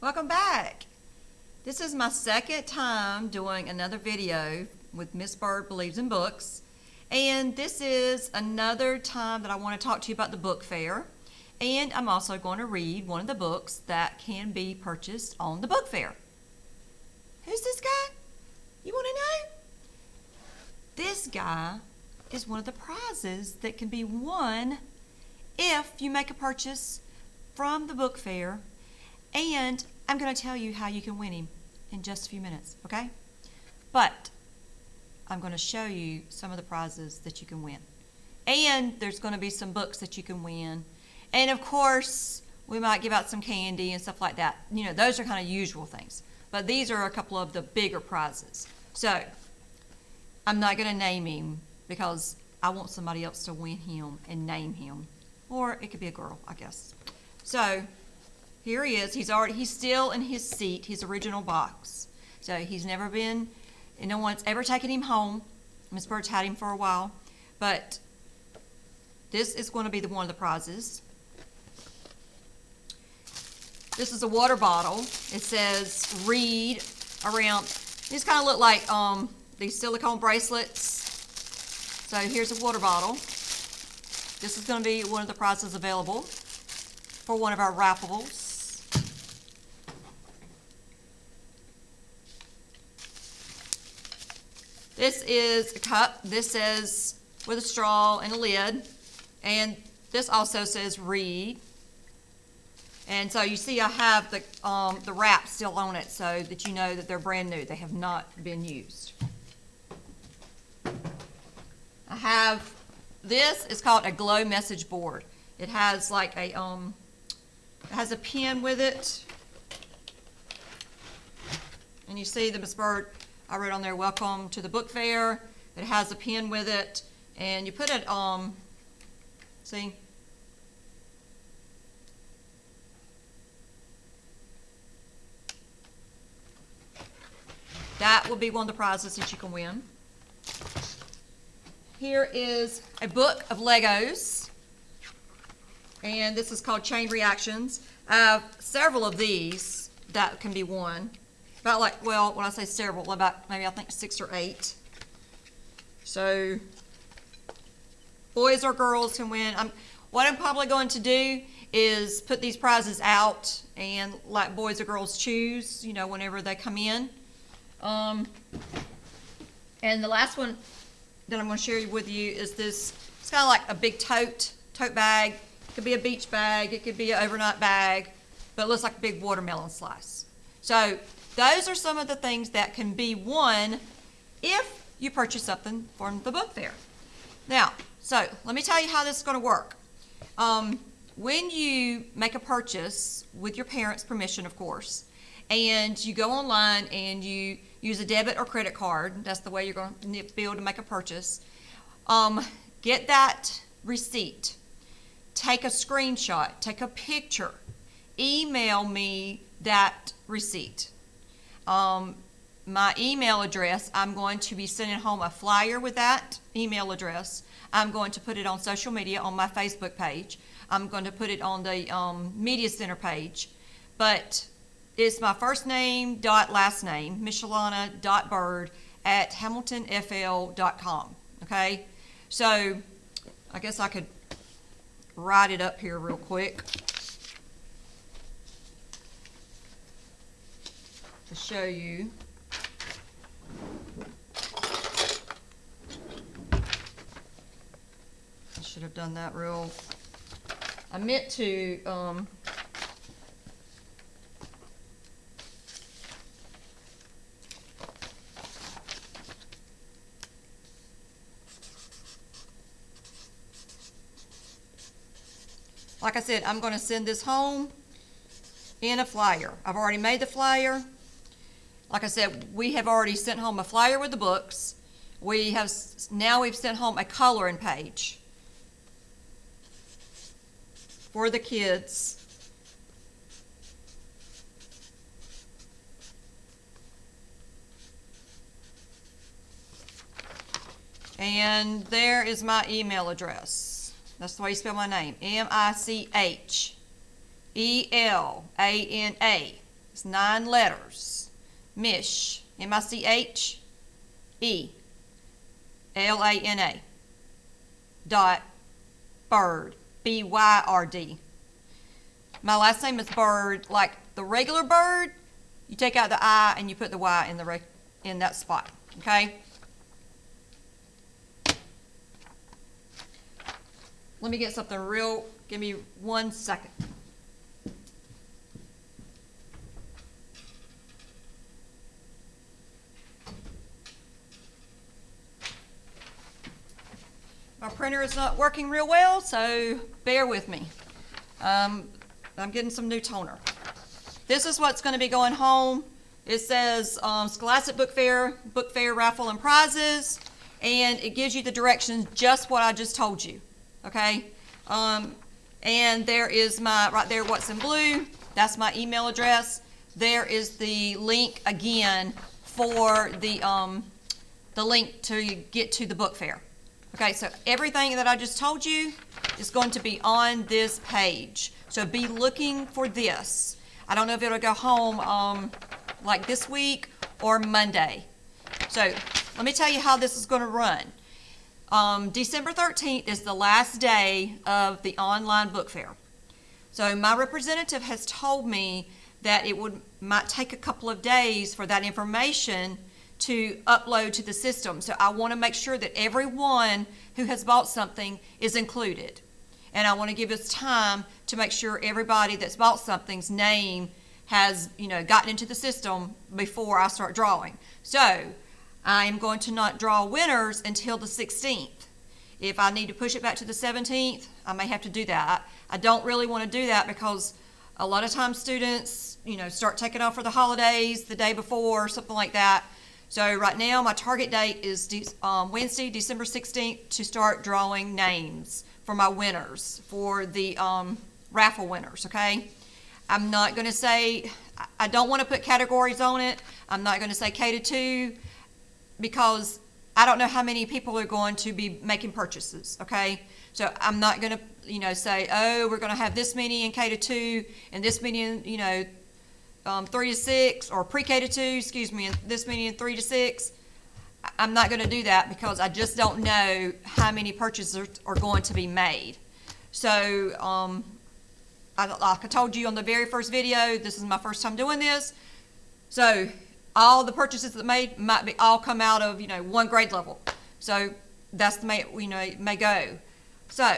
Welcome back. This is my second time doing another video with Miss Byrd Believes in Books, and this is another time that I want to talk to you about the book fair, and I'm also going to read one of the books that can be purchased on the book fair. Who's this guy? You want to know? This guy is one of the prizes that can be won if you make a purchase from the book fair, and I'm going to tell you how you can win him in just a few minutes, okay? But I'm going to show you some of the prizes that you can win. And there's going to be some books that you can win. And of course, we might give out some candy and stuff like that. You know, those are kind of usual things. But these are a couple of the bigger prizes. So, I'm not going to name him because I want somebody else to win him and name him. Or it could be a girl, I guess. So, here he is. He's still in his seat, his original box. So he's never been, and no one's ever taken him home. Miss Byrd's had him for a while. But this is going to be one of the prizes. This is a water bottle. It says read around. These kind of look like these silicone bracelets. So here's a water bottle. This is going to be one of the prizes available for one of our raffles. This is a cup. This says with a straw and a lid. And this also says read. And so you see I have the wrap still on it so that you know that they're brand new. They have not been used. I have, this is called a glow message board. It has like a, it has a pen with it. And you see the Miss Byrd, I wrote on there, welcome to the book fair. It has a pen with it. And you put it, see? That will be one of the prizes that you can win. Here is a book of Legos. And this is called Chain Reactions. I have several of these that can be won. About like, well, when I say several, about maybe I think 6 or 8. So, boys or girls can win. What I'm probably going to do is put these prizes out and let boys or girls choose, you know, whenever they come in. And the last one that I'm going to share with you is this. It's kind of like a big tote bag. It could be a beach bag. It could be an overnight bag. But it looks like a big watermelon slice. So those are some of the things that can be won if you purchase something from the book fair. Now, so let me tell you how this is going to work. When you make a purchase, with your parents' permission, of course, and you go online and you use a debit or credit card, that's the way you're going to be able to make a purchase, get that receipt, take a screenshot, take a picture, email me that receipt. My email address, I'm going to be sending home a flyer with that email address. I'm going to put it on social media on my Facebook page. I'm going to put it on the Media Center page. But it's my first name dot last name, Michelana.Byrd at HamiltonFL.com. Okay? So I guess I could write it up here real quick to show you. I should have done that real. I meant to like I said, I'm going to send this home in a flyer. I've already made the flyer. Like I said, we have already sent home a flyer with the books. We've sent home a coloring page for the kids. And there is my email address. That's the way you spell my name. Michelana It's 9 letters. Mish, MICHELANA dot Byrd, BYRD. My last name is Byrd, like the regular Byrd. You take out the I and you put the Y in that spot. Okay. Let me get something real. Give me 1 second. My printer is not working real well, so bear with me. I'm getting some new toner. This is what's going to be going home. It says Scholastic Book Fair, Raffle, and Prizes, and it gives you the directions, just what I just told you. Okay? And there is my, right there, what's in blue, that's my email address. There is the link again for the link to get to the book fair. Okay, so everything that I just told you is going to be on this page. So be looking for this. I don't know if it'll go home like this week or Monday. So let me tell you how this is going to run. December 13th is the last day of the online book fair. So my representative has told me that it might take a couple of days for that information to upload to the system. So I want to make sure that everyone who has bought something is included. And I want to give us time to make sure everybody that's bought something's name has, gotten into the system before I start drawing. So I am going to not draw winners until the 16th. If I need to push it back to the 17th, I may have to do that. I don't really want to do that because a lot of times students, start taking off for the holidays the day before or something like that. So right now my target date is Wednesday, December 16th to start drawing names for my winners, for the raffle winners, okay? I'm not going to say, I don't want to put categories on it. I'm not going to say K to 2 because I don't know how many people are going to be making purchases, okay? So I'm not going to, say, oh, we're going to have this many in K to 2 and this many in, 3 to 6, or pre-K to 2, and this many in 3 to 6. I'm not going to do that because I just don't know how many purchases are going to be made. So, like I told you on the very first video, this is my first time doing this. So, all the purchases that made might be all come out of, one grade level. So, that's the may go. So,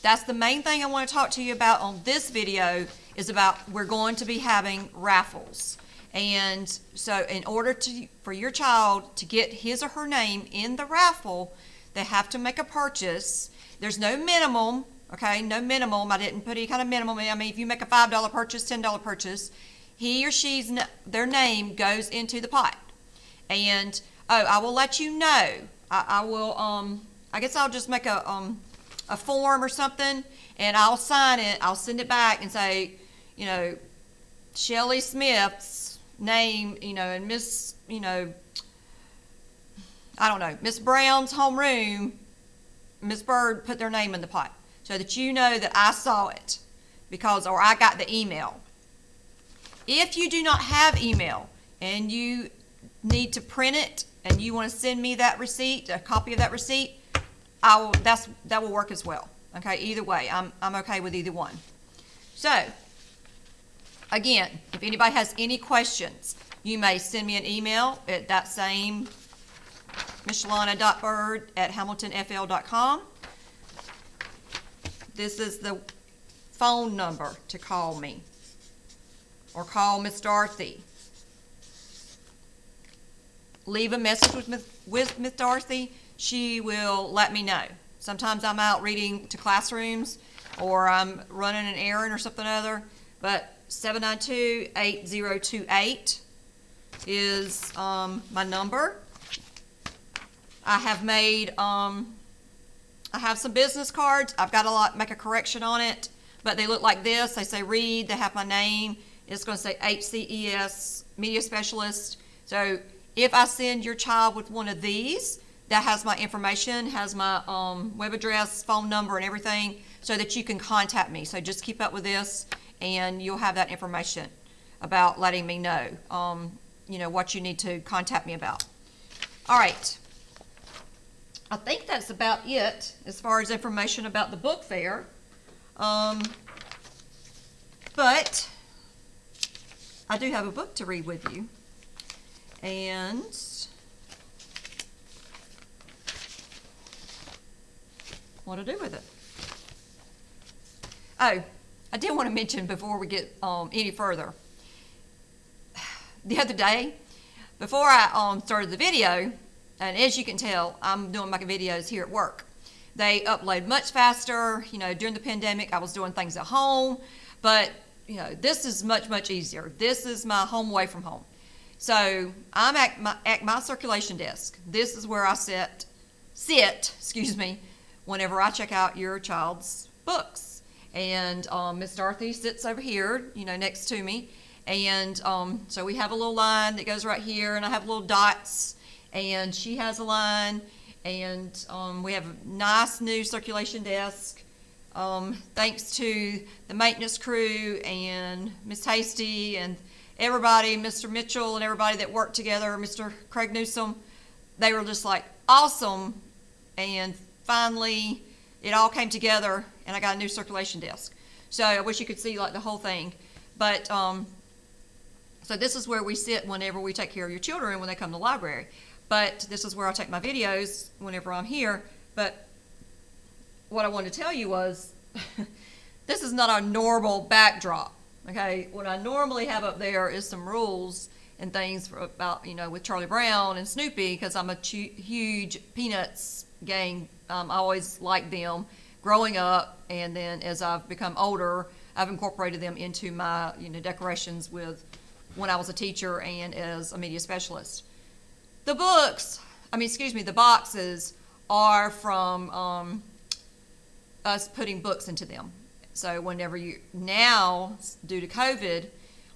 that's the main thing I want to talk to you about on this video is about we're going to be having raffles. And so in order for your child to get his or her name in the raffle, they have to make a purchase. There's no minimum, okay? No minimum. I didn't put any kind of minimum. I mean, if you make a $5 purchase, $10 purchase, he or she's, their name goes into the pot. And, I will let you know. I will, I guess I'll just make a form or something, and I'll sign it. I'll send it back and say, Shelly Smith's name, and Miss, I don't know, Miss Brown's homeroom, Miss Byrd put their name in the pot so that you know that I saw it or I got the email. If you do not have email and you need to print it and you want to send me that receipt, a copy of that receipt, that will work as well. Okay, either way, I'm okay with either one. So, again, if anybody has any questions, you may send me an email at that same michelana.byrd@hamiltonfl.com. This is the phone number to call me, or call Miss Dorothy. Leave a message with Miss Dorothy. She will let me know. Sometimes I'm out reading to classrooms, or I'm running an errand or something or other, but 792-8028 is my number. I have made, I have some business cards. I've got to make a correction on it, but they look like this. They say read, they have my name. It's going to say HCES, Media Specialist. So if I send your child with one of these, that has my information, has my web address, phone number, and everything, so that you can contact me. So just keep up with this, and you'll have that information. about letting me know, what you need to contact me about. All right. I think that's about it as far as information about the book fair. But I do have a book to read with you. And what to do with it. Oh, I did want to mention before we get any further. The other day, before I started the video, and as you can tell, I'm doing my videos here at work. They upload much faster. During the pandemic, I was doing things at home, but this is much, much easier. This is my home away from home. So I'm at my circulation desk. This is where I sit, whenever I check out your child's books. And Miss Dorothy sits over here, next to me. And so we have a little line that goes right here, and I have little dots, and she has a line, and we have a nice new circulation desk. Thanks to the maintenance crew and Miss Hasty and everybody, Mr. Mitchell and everybody that worked together, Mr. Craig Newsom, they were just like awesome. And finally, it all came together, and I got a new circulation desk. So I wish you could see like the whole thing. But so this is where we sit whenever we take care of your children when they come to the library. But this is where I take my videos whenever I'm here. But what I wanted to tell you was, this is not our normal backdrop. Okay, what I normally have up there is some rules and things about, with Charlie Brown and Snoopy, because I'm a huge Peanuts gang. I always liked them growing up, and then as I've become older, I've incorporated them into my, decorations with when I was a teacher and as a media specialist. The boxes are from us putting books into them. So whenever now, due to COVID,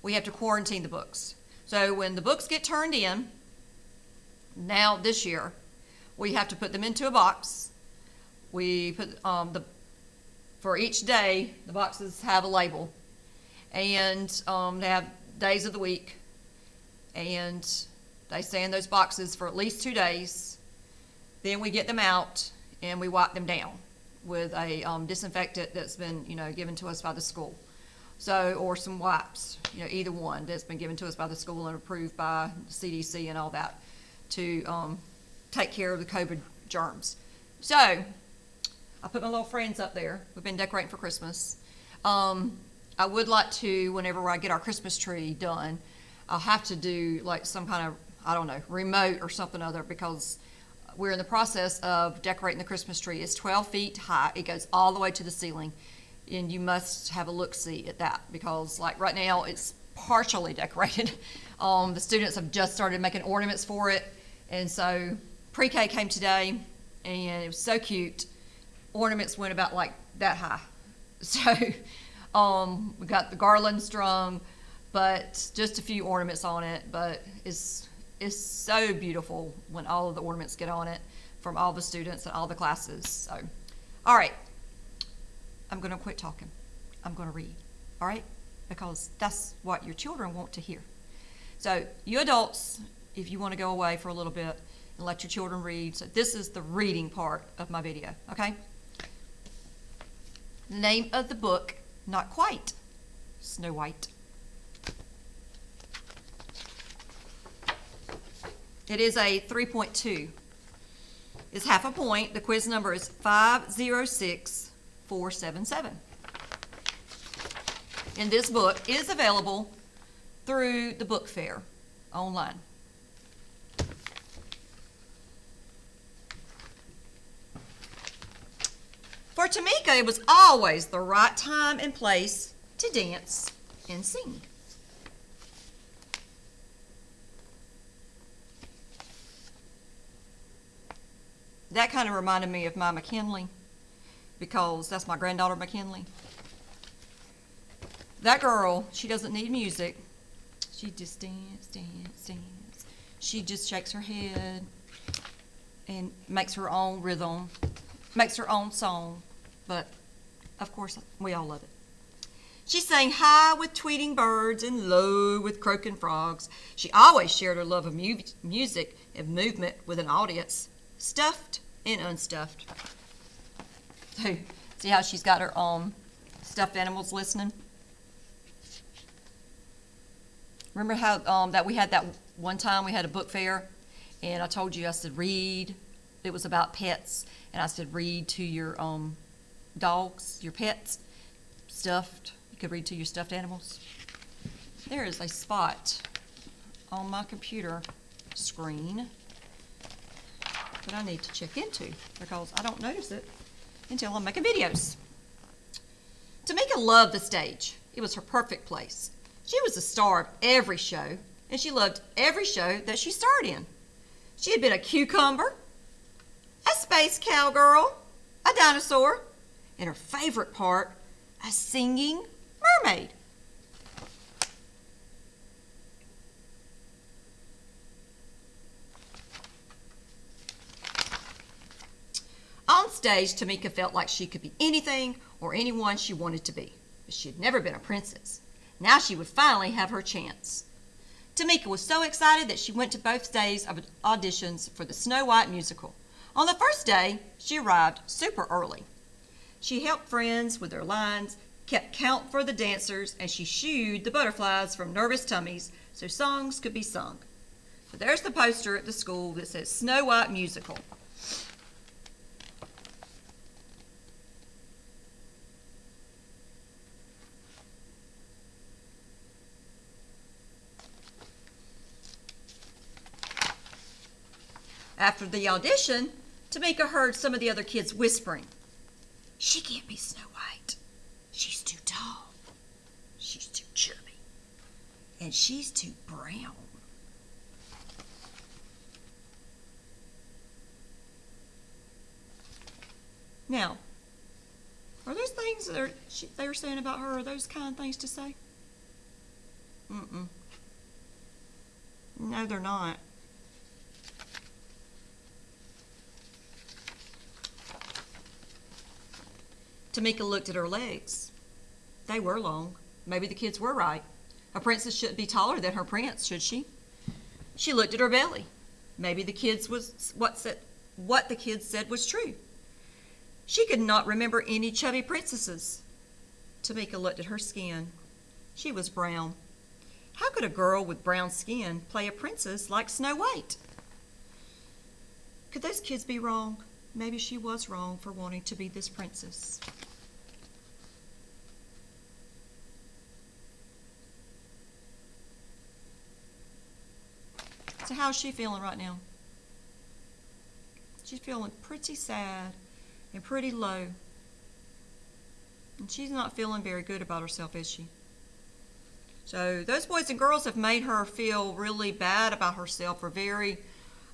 we have to quarantine the books. So when the books get turned in, now this year, we have to put them into a box. We put for each day, the boxes have a label, and they have days of the week, and they stay in those boxes for at least 2 days. Then we get them out and we wipe them down with a disinfectant that's been given to us by the school. So, or some wipes, either one that's been given to us by the school and approved by the CDC and all that to take care of the COVID germs. So I put my little friends up there. We've been decorating for Christmas. I would like to, whenever I get our Christmas tree done, I'll have to do like some kind of, remote or something other, because we're in the process of decorating the Christmas tree. It's 12 feet high. It goes all the way to the ceiling. And you must have a look-see at that, because like right now it's partially decorated. The students have just started making ornaments for it. And so pre-K came today, and it was so cute. Ornaments went about like that high. So we got the garland strung, but just a few ornaments on it. But it's so beautiful when all of the ornaments get on it from all the students and all the classes. So, all right, I'm going to quit talking. I'm going to read, all right? Because that's what your children want to hear. So you adults, if you want to go away for a little bit and let your children read, so this is the reading part of my video, okay? The name of the book, Not Quite Snow White. It is a 3.2. It's half a point. The quiz number is 506477. And this book is available through the book fair online. For Tamika, it was always the right time and place to dance and sing. That kind of reminded me of my McKinley, because that's my granddaughter McKinley. That girl, she doesn't need music. She just dance, dance, dance. She just shakes her head and makes her own rhythm, makes her own song. But, of course, we all love it. She sang high with tweeting birds and low with croaking frogs. She always shared her love of music and movement with an audience, stuffed and unstuffed. So, see how she's got her stuffed animals listening? Remember how that we had that one time we had a book fair, and I told you I said read. It was about pets, and I said read to your dogs, your pets, stuffed. You could read to your stuffed animals. There is a spot on my computer screen that I need to check into because I don't notice it until I'm making videos. Tamika loved the stage. It was her perfect place. She was the star of every show, and she loved every show that she starred in. She had been a cucumber, a space cowgirl, a dinosaur, and her favorite part, a singing mermaid. On stage, Tamika felt like she could be anything or anyone she wanted to be, but she had never been a princess. Now she would finally have her chance. Tamika was so excited that she went to both days of auditions for the Snow White musical. On the first day, she arrived super early. She helped friends with their lines, kept count for the dancers, and she shooed the butterflies from nervous tummies so songs could be sung. So there's the poster at the school that says Snow White Musical. After the audition, Tamika heard some of the other kids whispering, "She can't be Snow White. She's too tall. She's too chubby. And she's too brown." Now, are those things that they're saying about her, are those kind of things to say? No, they're not. Tamika looked at her legs. They were long. Maybe the kids were right. A princess shouldn't be taller than her prince, should she? She looked at her belly. Maybe the kids what the kids said was true. She could not remember any chubby princesses. Tamika looked at her skin. She was brown. How could a girl with brown skin play a princess like Snow White? Could those kids be wrong? Maybe she was wrong for wanting to be this princess. So how's she feeling right now? She's feeling pretty sad and pretty low. And she's not feeling very good about herself, is she? So those boys and girls have made her feel really bad about herself, or very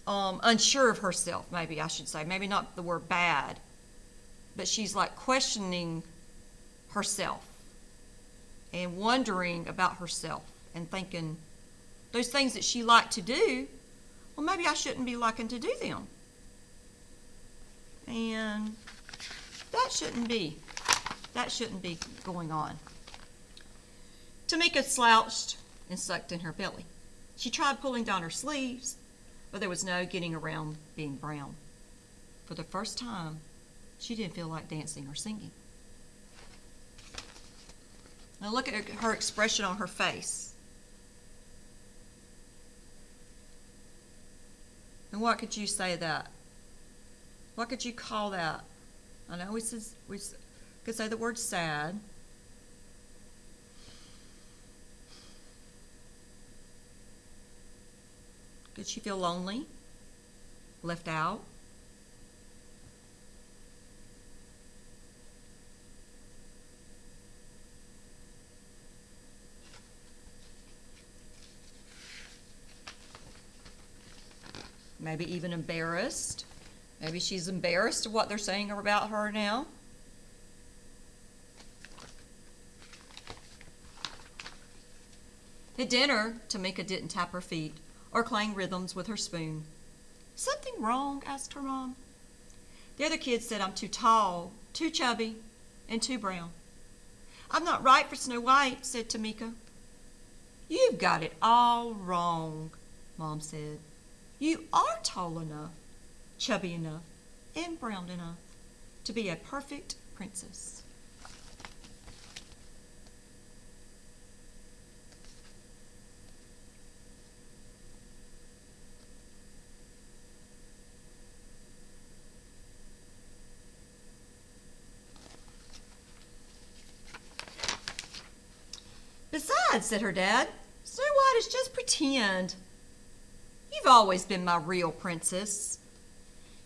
unsure of herself, maybe I should say. Maybe not the word bad, but she's like questioning herself and wondering about herself and thinking those things that she liked to do, well, maybe I shouldn't be liking to do them. And that shouldn't be going on. Tamika slouched and sucked in her belly. She tried pulling down her sleeves, but there was no getting around being brown. For the first time, she didn't feel like dancing or singing. Now look at her expression on her face. And what could you say that? What could you call that? I know we could say the word sad. Did she feel lonely? Left out? Maybe even embarrassed. Maybe she's embarrassed of what they're saying about her now. At dinner, Tamika didn't tap her feet or clang rhythms with her spoon. "Something wrong?" asked her mom. The other kids said, "I'm too tall, too chubby, and too brown." I'm not right for Snow White, said Tamika. You've got it all wrong, Mom said. You are tall enough, chubby enough, and brown enough to be a perfect princess. Besides, said her dad, Snow White is just pretend. You've always been my real princess.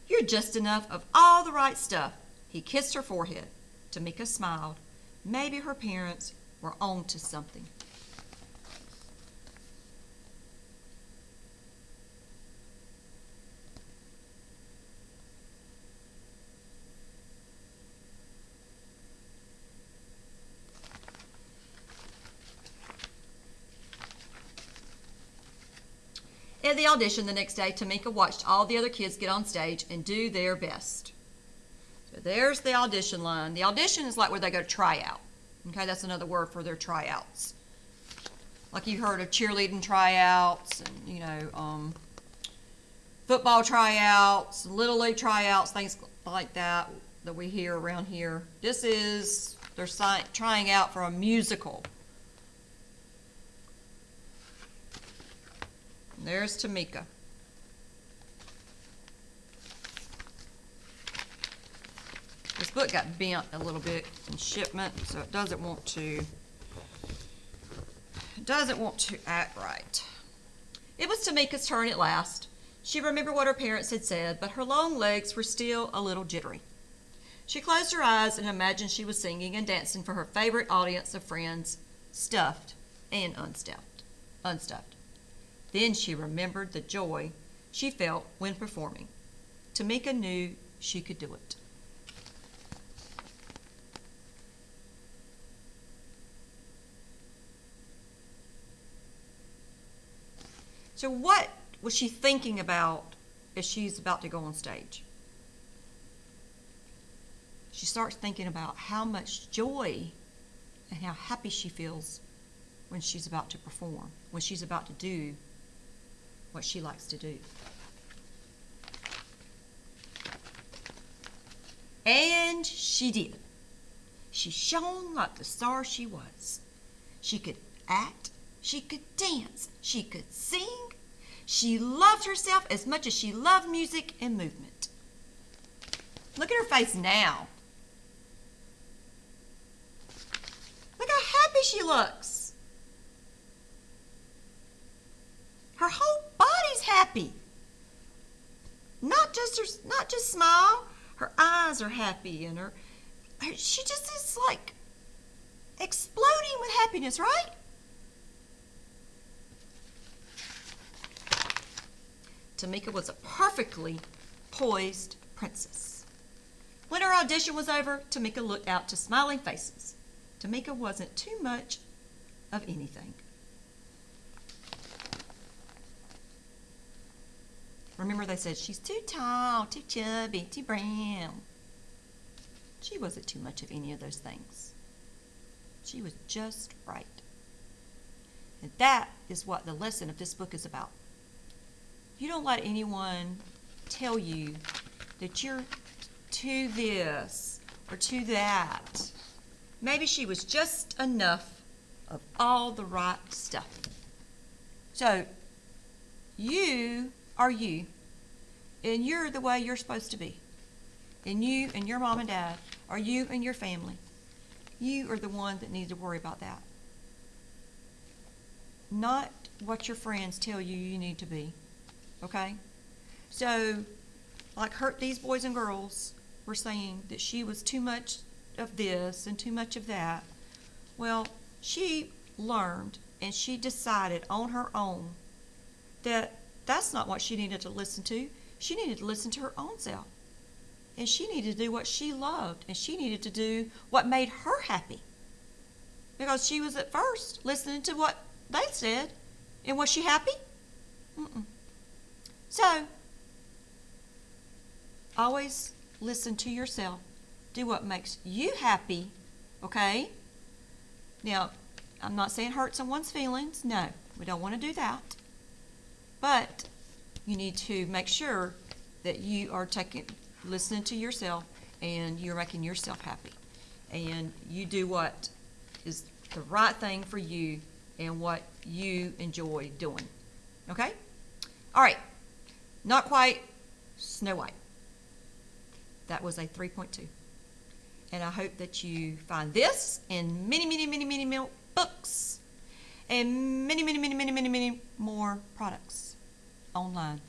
You're just enough of all the right stuff. He kissed her forehead. Tamika smiled. Maybe her parents were on to something. At the audition the next day, Tamika watched all the other kids get on stage and do their best. So there's the audition line. The audition is like where they go to try out. Okay, that's another word for their tryouts. Like you heard of cheerleading tryouts and, football tryouts, little league tryouts, things like that we hear around here. This is, they're trying out for a musical. There's Tamika. This book got bent a little bit in shipment, so it doesn't want to act right. It was Tamika's turn at last. She remembered what her parents had said, but her long legs were still a little jittery. She closed her eyes and imagined she was singing and dancing for her favorite audience of friends, stuffed and unstuffed. Then she remembered the joy she felt when performing. Tamika knew she could do it. So what was she thinking about as she's about to go on stage? She starts thinking about how much joy and how happy she feels when she's about to perform, when she's about to do what she likes to do. And she did. She shone like the star she was. She could act, she could dance, she could sing. She loved herself as much as she loved music and movement. Look at her face now. Look how happy she looks. Her whole body's happy. Not just smile. Her eyes are happy, and she just is like exploding with happiness, right? Tamika was a perfectly poised princess. When her audition was over, Tamika looked out to smiling faces. Tamika wasn't too much of anything. Remember they said she's too tall, too chubby, too brown. She wasn't too much of any of those things. She was just right. And that is what the lesson of this book is about. You don't let anyone tell you that you're too this or too that. Maybe she was just enough of all the right stuff. So, you are you, and you're the way you're supposed to be. And you and your mom and dad are you and your family. You are the one that needs to worry about that. Not what your friends tell you you need to be. Okay? So, like these boys and girls were saying that she was too much of this and too much of that. Well, she learned and she decided on her own that that's not what she needed to listen to. She needed to listen to her own self. And she needed to do what she loved. And she needed to do what made her happy. Because she was at first listening to what they said. And was she happy? Mm-mm. So, always listen to yourself. Do what makes you happy, okay? Now, I'm not saying hurt someone's feelings. No, we don't want to do that. But you need to make sure that you are listening to yourself and you're making yourself happy. And you do what is the right thing for you and what you enjoy doing. Okay? All right. Not quite Snow White. That was a 3.2. And I hope that you find this and many, many, many, many more books and many, many, many, many, many, many more products online